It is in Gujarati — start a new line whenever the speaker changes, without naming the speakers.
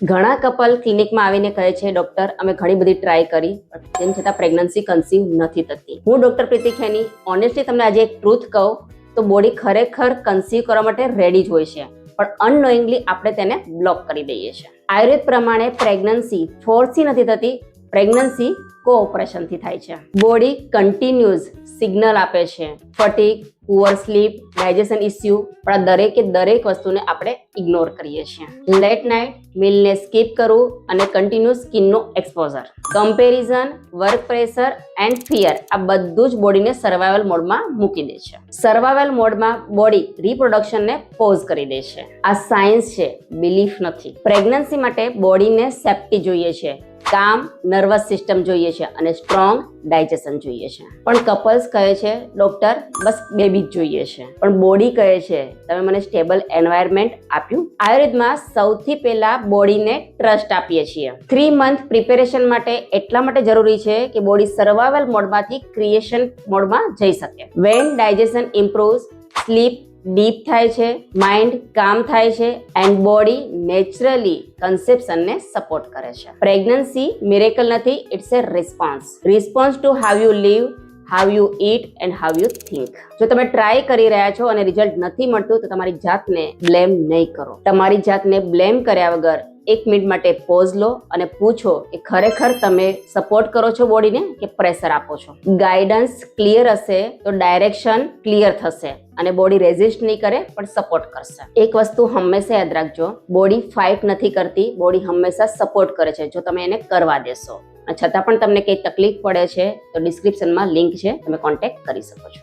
ઘણા કપલ ક્લિનિકમાં આવીને કહે છે, ડોક્ટર અમે ઘણી બધી ટ્રાય કરી તેમ છતાં પ્રેગ્નન્સી કન્સીવ નથી થતી. હું ડોક્ટર પ્રીતિ ખેની ઓનેસ્ટલી તમને આજે એક ટ્રુથ કહું તો બોડી ખરેખર કન્સીવ કરવા માટે રેડી જ હોય છે, પણ અનનોઈંગલી આપણે તેને બ્લોક કરી દઈએ છીએ. આયુર્વેદ પ્રમાણે પ્રેગ્નન્સી ફોર્સથી નથી થતી, પ્રેગ્નન્સી કોઓપરેશનથી થાય છે. બોડી કન્ટિન્યુઅસ સિગ્નલ આપે છે, fatigue, poor sleep, digestion issue, પણ આ દરેક વસ્તુને આપણે ઇગ્નોર કરીએ છીએ. લેટ નાઇટ મીલને સ્કીપ કરવું અને કન્ટિન્યુઅસ સ્કિનનો exposure, comparison, work pressure and fear આ બધું જ બોડીને સર્વાઇવલ મોડમાં મૂકી દે છે. સર્વાઇવલ મોડમાં બોડી રિપ્રોડક્શનને પોઝ કરી દે છે. આ સાયન્સ છે, બિલીફ નથી. પ્રેગ્નન્સી માટે બોડીને સેફ્ટી જોઈએ છે, કામ નર્વસ સિસ્ટમ જોઈએ છે અને સ્ટ્રોંગ ડાયજેશન જોઈએ છે. પણ કપલ્સ કહે છે, ડોક્ટર બસ બેબી જ જોઈએ છે. પણ બોડી કહે છે, તમે મને સ્ટેબલ એન્વાયરમેન્ટ આપ્યું. આયુર્વેદમાં સૌથી પહેલા બોડીને ટ્રસ્ટ આપીએ છીએ. 3 મંથ પ્રિપેરેશન માટે એટલા માટે જરૂરી છે કે બોડી સર્વાઇવલ મોડમાંથી ક્રિએશન મોડમાં જઈ શકે. When digestion improves, sleep deep થાય છે, માઇન્ડ કામ થાય છે એન્ડ બોડી નેચરલી કન્સેપ્શનને સપોર્ટ કરે છે. પ્રેગ્નન્સી મિરેકલ નથી, it's a response to how you live, how you eat and how you think. જો તમે ટ્રાય કરી રહ્યા છો અને રિઝલ્ટ નથી મળતું તો તમારી જાતને બ્લેમ નહીં કરો. તમારી જાતને બ્લેમ કર્યા વગર 1 મિનિટ માટે પોઝ લો અને પૂછો કે ખરેખર તમે સપોર્ટ કરો છો બોડીને કે પ્રેશર આપો છો. ગાઈડન્સ ક્લિયર હશે તો ડાયરેક્શન ક્લિયર થશે અને બોડી રેઝિસ્ટ નહીં કરે પણ સપોર્ટ કરશે. એક વસ્તુ હંમેશા યાદ રાખજો, બોડી ફાઇટ નથી કરતી, બોડી હંમેશા સપોર્ટ કરે છે જો તમે એને કરવા દેશો. છતાં પણ તમને કંઈ તકલીફ પડે છે તો ડિસ્ક્રિપ્શનમાં લિંક છે, તમે કોન્ટેક્ટ કરી શકો છો.